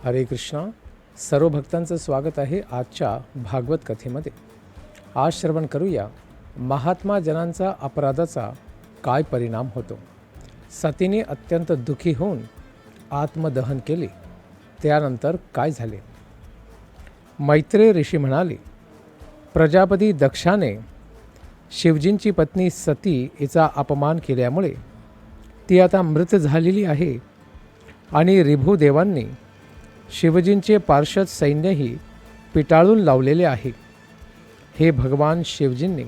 हरे कृष्णा. सर्व भक्तांचं स्वागत आहे आजच्या भागवत कथेमध्ये. आज श्रवण करूया महात्मा जनांचा अपराधाचा काय परिणाम होतो. सतीने अत्यंत दुःखी होऊन आत्मदहन केले. त्यानंतर काय झाले. मैत्रेय ऋषी म्हणाले, प्रजापती दक्षाने शिवजींची पत्नी सती हिचा अपमान केल्यामुळे ती आता मृत झालेली आहे आणि ऋभुदेवांनी शिवजींचे पार्षद सैन्यही पिटाळून लावलेले आहे. हे भगवान शिवजींनी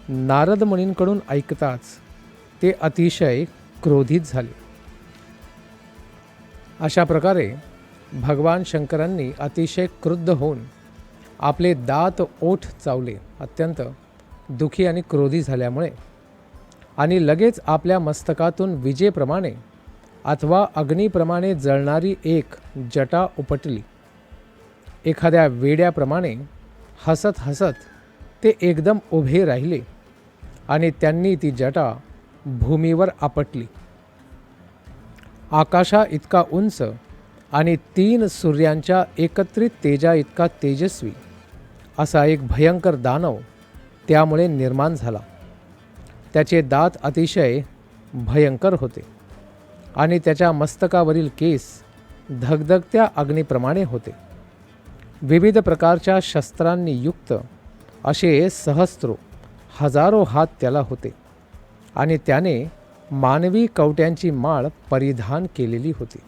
नारद मुनींकडून ऐकताच ते अतिशय क्रोधित झाले. अशा प्रकारे भगवान शंकरांनी अतिशय क्रुद्ध होऊन आपले दात ओठ चावले. अत्यंत दुःखी आणि क्रोधी झाल्यामुळे आणि लगेच आपल्या मस्तकातून विजेप्रमाणे अथवा अग्नीप्रमाणे जळणारी एक जटा उपटली. एखाद्या वेड्याप्रमाणे हसत हसत ते एकदम उभे राहिले आणि त्यांनी ती जटा भूमीवर आपटली. आकाशा इतका उंच आणि 3 सूर्यांच्या एकत्रित तेजा इतका तेजस्वी असा एक भयंकर दानव त्यामुळे निर्माण झाला. त्याचे दात अतिशय भयंकर होते आणि त्याच्या मस्तकावरील केस धगधगत्या अग्नीप्रमाणे होते. विविध प्रकारच्या शस्त्रांनी युक्त असे सहस्रो हजारो हात त्याला होते आणि त्याने मानवी कवट्यांची माळ परिधान केलेली होती.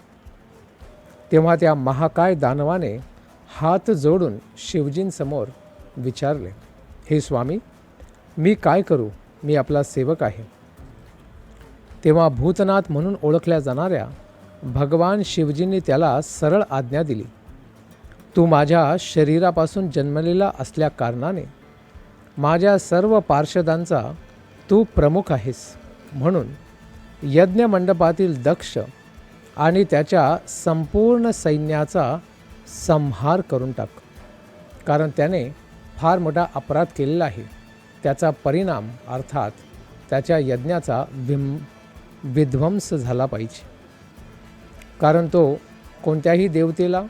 तेव्हा त्या महाकाय दानवाने हात जोडून शिवजींसमोर विचारले, हे स्वामी, मी काय करू? मी आपला सेवक आहे. तेव्हा भूतनाथ म्हणून ओळखल्या जाणाऱ्या भगवान शिवजींनी त्याला सरळ आज्ञा दिली, तू माझ्या शरीरापासून जन्मलेला असल्या कारणाने माझ्या सर्व पार्षदांचा तू प्रमुख आहेस. म्हणून यज्ञमंडपातील दक्ष आणि त्याच्या संपूर्ण सैन्याचा संहार करून टाक, कारण त्याने फार मोठा अपराध केलेला आहे. त्याचा परिणाम अर्थात त्याच्या यज्ञाचा विध्वंस झाला पाहिजे, कारण तो कोणत्याही देवतेला,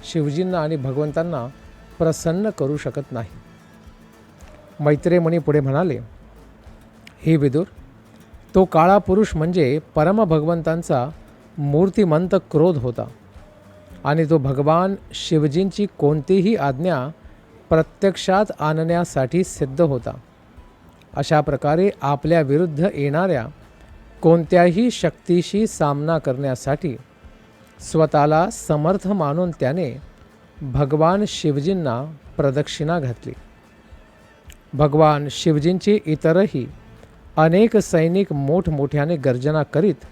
शिवजींना आणि भगवंतांना प्रसन्न करू शकत नाही. मैत्रेय मुनी पुढे म्हणाले, हे विदुर, तो काळा पुरुष म्हणजे परम भगवंतांचा मूर्तिमंत क्रोध होता आणि तो भगवान शिवजींची कोणतीही आज्ञा प्रत्यक्षात आणण्यासाठी सिद्ध होता. अशा प्रकारे आपल्या विरुद्ध येणाऱ्या कोणत्याही शक्तीशी सामना करण्यासाठी स्वतःला समर्थ मानून त्याने भगवान शिवजींना प्रदक्षिणा घातली. भगवान शिवजींचे इतरही अनेक सैनिक मोठमोठ्याने गर्जना करीत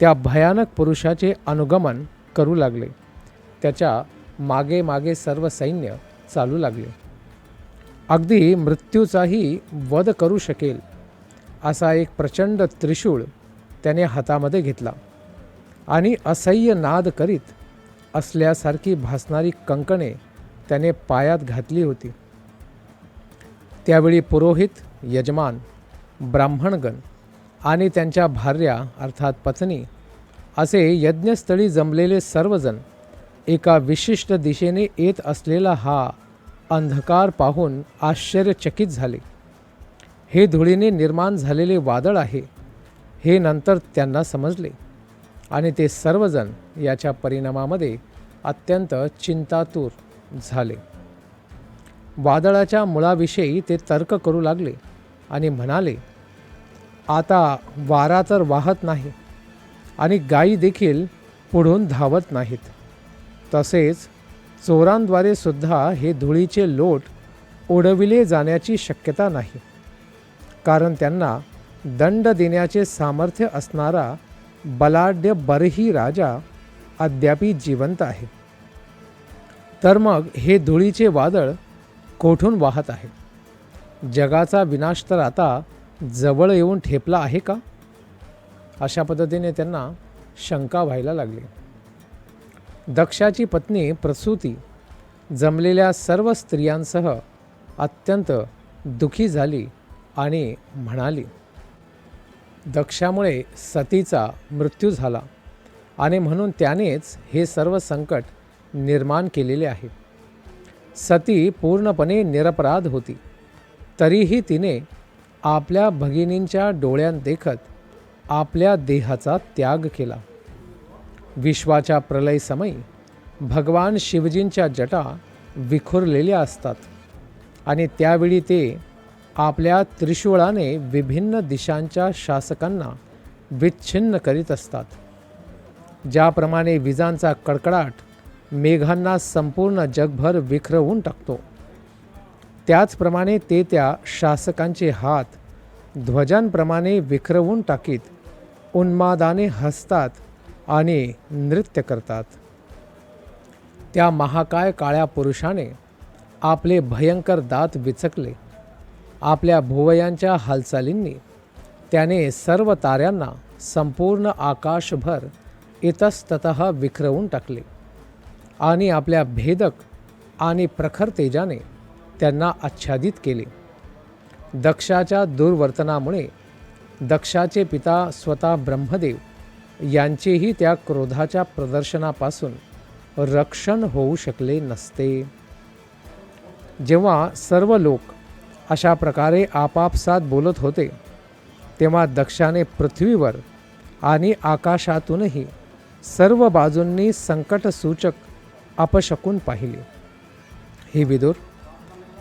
त्या भयानक पुरुषाचे अनुगमन करू लागले. त्याच्या मागे मागे सर्व सैन्य चालू लागले. अगदी मृत्यूचाही वध करू शकेल असा एक प्रचंड त्रिशूळ त्याने हातामध्ये घेतला आणि असह्य नाद करीत असल्यासारखी भासणारी कंकणे त्याने पायात घातली होती. त्यावेळी पुरोहित, यजमान, ब्राह्मणगण आणि त्यांच्या भार्या अर्थात पत्नी असे यज्ञस्थळी जमलेले सर्वजण एका विशिष्ट दिशेने येत असलेला हा अंधकार पाहून आश्चर्यचकित झाले. हे धुळीने निर्माण झालेले वादळ आहे हे नंतर त्यांना समजले आणि ते सर्वजण याच्या परिणामामध्ये अत्यंत चिंतातूर झाले. वादळाच्या मुळाविषयी ते तर्क करू लागले आणि म्हणाले, आता वारा तर वाहत नाही आणि गायी देखील पुढून धावत नाहीत. तसेच चोरांद्वारे सुद्धा हे धुळीचे लोट उडविले जाण्याची शक्यता नाही, कारण त्यांना दंड देण्याचे सामर्थ्य असणारा बलाढ्य बरही राजा अद्यापि जिवंत आहे. तर मग हे धुळीचे वादळ कोठून वाहत आहे? जगाचा विनाश तर आता जवळ येऊन ठेपला आहे का? अशा पद्धतीने त्यांना शंका व्हायला लागली. दक्षाची पत्नी प्रसूती जमलेल्या सर्व स्त्रियांसह अत्यंत दुःखी झाली आणि म्हणाली, दक्षामुळे सतीचा मृत्यू झाला आणि म्हणून त्यानेच हे सर्व संकट निर्माण केलेले आहे. सती पूर्णपणे निरपराध होती, तरीही तिने आपल्या भगिनींच्या डोळ्यांत देखत आपल्या देहाचा त्याग केला. विश्वाच्या प्रलयसमयी भगवान शिवजींच्या जटा विखुरलेल्या असतात आणि त्यावेळी ते आपल्या त्रिशूळाने विभिन्न दिशांच्या शासकांना विच्छिन्न करीत असतात. ज्याप्रमाणे विजांचा कडकडाट मेघांना संपूर्ण जगभर विखरवून टाकतो, त्याचप्रमाणे ते त्या शासकांचे हात ध्वजांप्रमाणे विखरवून टाकीत उन्मादाने हसतात आणि नृत्य करतात. त्या महाकाय काळ्या पुरुषाने आपले भयंकर दात विचकले. आपल्या भुवयांच्या हालचालींनी त्याने सर्व ताऱ्यांना संपूर्ण आकाशभर इतस्ततः विखरवून टाकले आणि आपल्या भेदक आणि प्रखर तेजाने त्यांना आच्छादित केले. दक्षाच्या दुर्वर्तनामुळे दक्षाचे पिता स्वतः ब्रह्मदेव यांचेही त्या क्रोधाच्या प्रदर्शनापासून रक्षण होऊ शकले नसते. जेव्हा सर्व लोक अशा प्रकारे आपापसात बोलत होते, तेव्हा दक्षाने पृथ्वीवर आणि आकाशातूनही सर्व बाजूंनी संकटसूचक अपशकुन पाहिले. हे विदुर,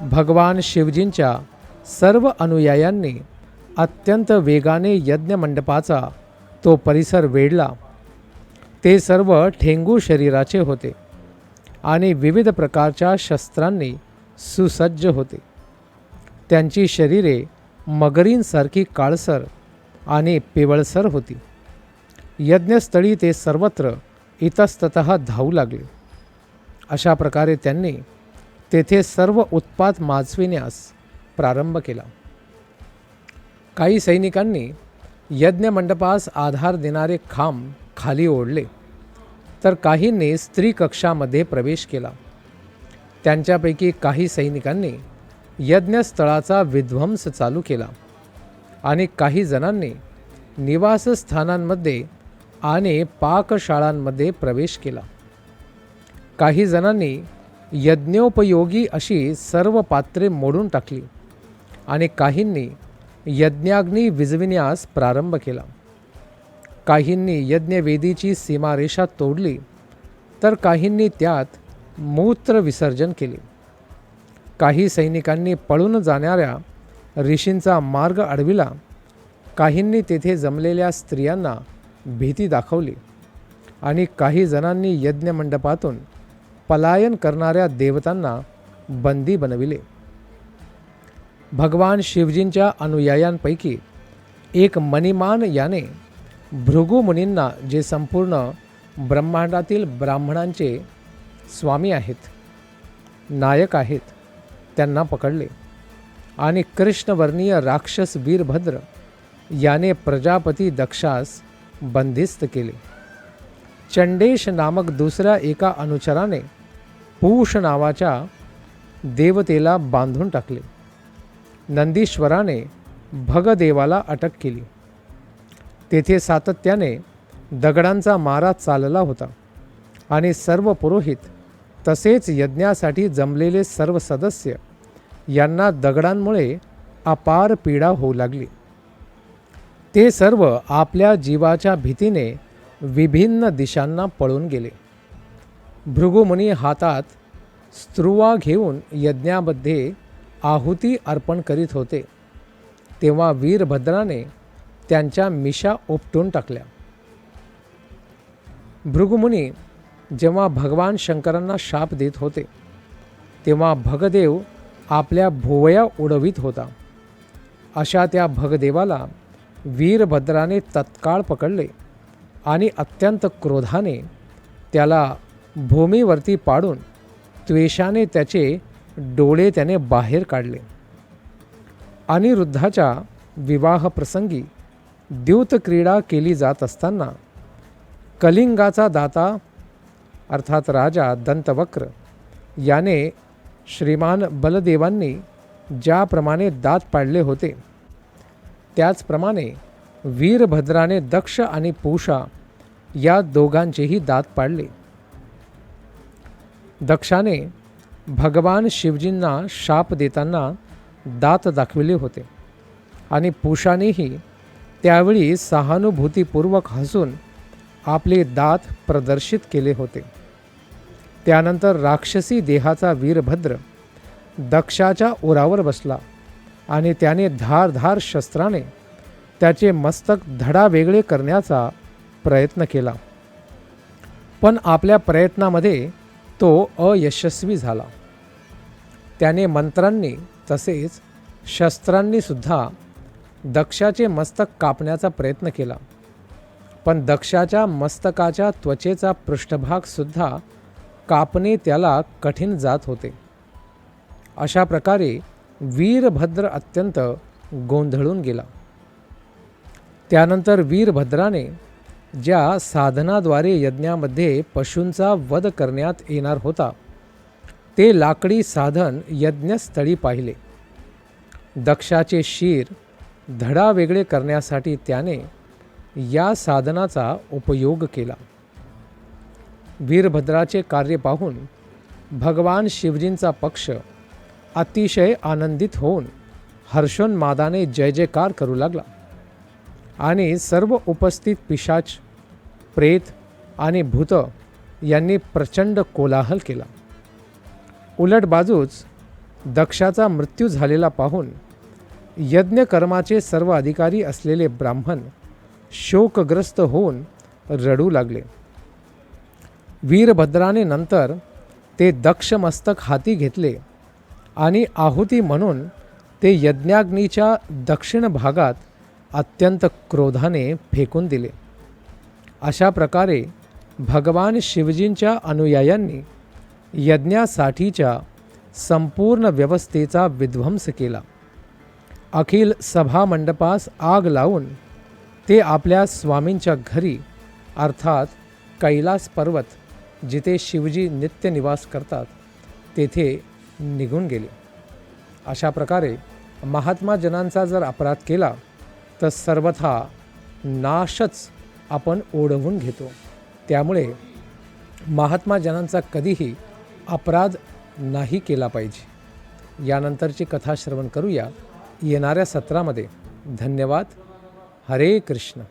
भगवान शिवजींच्या सर्व अनुयायांनी अत्यंत वेगाने यज्ञमंडपाचा तो परिसर वेढला. ते सर्व ठेंगू शरीराचे होते आणि विविध प्रकारच्या शस्त्रांनी सुसज्ज होते. त्यांची शरीरे मगरींसारखी काळसर आणि पिवळसर होती. यज्ञस्थळी ते सर्वत्र इतस्ततः धावू लागले. अशा प्रकारे त्यांनी तेथे सर्व उत्पात माजविण्यास प्रारंभ केला. काही सैनिकांनी यज्ञमंडपास आधार देणारे खांब खाली ओढले, तर काहींनी स्त्री कक्षामध्ये प्रवेश केला. त्यांच्यापैकी काही सैनिकांनी यज्ञस्थळाचा विध्वंस चालू केला आणि काही जणांनी निवासस्थानांमध्ये आणि पाकशाळांमध्ये प्रवेश केला. काही जणांनी यज्ञोपयोगी अशी सर्व पात्रे मोडून टाकली आणि काहींनी यज्ञाग्नी विझविण्यास प्रारंभ केला. काहींनी यज्ञवेदीची सीमारेषा तोडली, तर काहींनी त्यात मूत्र विसर्जन केले. काही सैनिकांनी पळून जाणाऱ्या ऋषींचा मार्ग अडविला. काहींनी तेथे जमलेल्या स्त्रियांना भीती दाखवली आणि काही जणांनी यज्ञमंडपातून पलायन करणाऱ्या देवतांना बंदी बनविले. भगवान शिवजींच्या अनुयायांपैकी एक मणिमान याने भृगु मुनींना, जे संपूर्ण ब्रह्मांडातील ब्राह्मणांचे स्वामी आहेत, नायक आहेत, त्यांना पकडले आणि कृष्णवर्णीय राक्षस वीरभद्र याने प्रजापती दक्षास बंदिस्त केले. चंडेश नामक दुसऱ्या एका अनुचराने पूष नावाच्या देवतेला बांधून टाकले. नंदीश्वराने भगदेवाला अटक केली. तेथे सातत्याने दगडांचा मारा चालला होता आणि सर्व पुरोहित तसेच यज्ञासाठी जमलेले सर्व सदस्य यांना दगडांमुळे अपार पीडा होऊ लागली. ते सर्व आपल्या जीवाच्या भीतीने विभिन्न दिशांना पळून गेले. भृगुमुनी हातात स्त्रुवा घेऊन यज्ञामध्ये आहुती अर्पण करीत होते, तेव्हा वीरभद्राने त्यांच्या मिशा उपटून टाकल्या. भृगुमुनी जेव्हा भगवान शंकरांना शाप देत होते, तेव्हा भगदेव आपल्या भुवया उडवित होता. अशा त्या भगदेवाला वीरभद्राने तत्काळ पकडले आणि अत्यंत क्रोधाने त्याला भूमीवरती पाडून त्वेषाने त्याचे डोळे त्याने बाहेर काढले. अनिरुद्धाच्या विवाहप्रसंगी द्यूत क्रीडा केली जात असताना कलिंगाचा दाता अर्थात राजा दंतवक्र याने श्रीमान बलदेवांनी ज्याप्रमाणे दात पाडले होते, त्याचप्रमाणे वीरभद्राने दक्ष आणि पूषा या दोघांचेही दात पाडले. दक्षाने भगवान शिवजींना शाप देताना दात दाखविले होते आणि पूषानेही त्यावेळी सहानुभूतीपूर्वक हसून आपले दात प्रदर्शित केले होते. त्यानंतर राक्षसी देहाचा वीरभद्र दक्षाच्या उरावर बसला आणि त्याने धारधार शस्त्राने त्याचे मस्तक धडावेगळे करण्याचा प्रयत्न केला. पण आपल्या प्रयत्नामध्ये तो अयशस्वी झाला. त्याने मंत्रांनी तसेच शस्त्रांनी सुद्धा दक्षाचे मस्तक कापण्याचा प्रयत्न केला, पण दक्षाच्या मस्तकाच्या त्वचेचा पृष्ठभाग सुद्धा कापणे त्याला कठीण जात होते. अशा प्रकारे वीरभद्र अत्यंत गोंधळून गेला. त्यानंतर वीरभद्राने ज्या साधनाद्वारे यज्ञामध्ये पशूंचा वध करण्यात येणार होता ते लाकडी साधन यज्ञस्थळी पाहिले. दक्षाचे शिर धडा वेगळे करण्यासाठी त्याने या साधनाचा उपयोग केला. वीरभद्राचे कार्य पाहून भगवान शिवजींचा पक्ष अतिशय आनंदित होऊन हर्षोन्मादाने जय जयकार करू लागला आणि सर्व उपस्थित पिशाच, प्रेत आणि भूत यांनी प्रचंड कोलाहल केला. उलट बाजूच दक्षाचा मृत्यू झालेला पाहून यज्ञकर्माचे सर्व अधिकारी असलेले ब्राह्मण शोकग्रस्त होऊन रडू लागले. वीरभद्राने नंतर ते दक्ष मस्तक हाती घेतले आणि आहुती म्हणून ते यज्ञाग्नीच्या दक्षिण भागात अत्यंत क्रोधाने फेकून दिले. अशा प्रकारे भगवान शिवजींच्या अनुयायांनी यज्ञासाठीच्या संपूर्ण व्यवस्थेचा विध्वंस केला. अखिल सभामंडपास आग लावून ते आपल्या स्वामींच्या घरी अर्थात कैलास पर्वत, जिथे शिवजी नित्य निवास करतात, तेथे निघून गेले. अशा प्रकारे महात्मा जनांचा जर अपराध केला तर सर्वथा नाशच आपण ओढवून घेतो. त्यामुळे महात्मा जनांचा कधीही अपराध नाही केला पाहिजे. यानंतरची कथा श्रवण करूया येणाऱ्या सत्रामध्ये. धन्यवाद. हरे कृष्ण.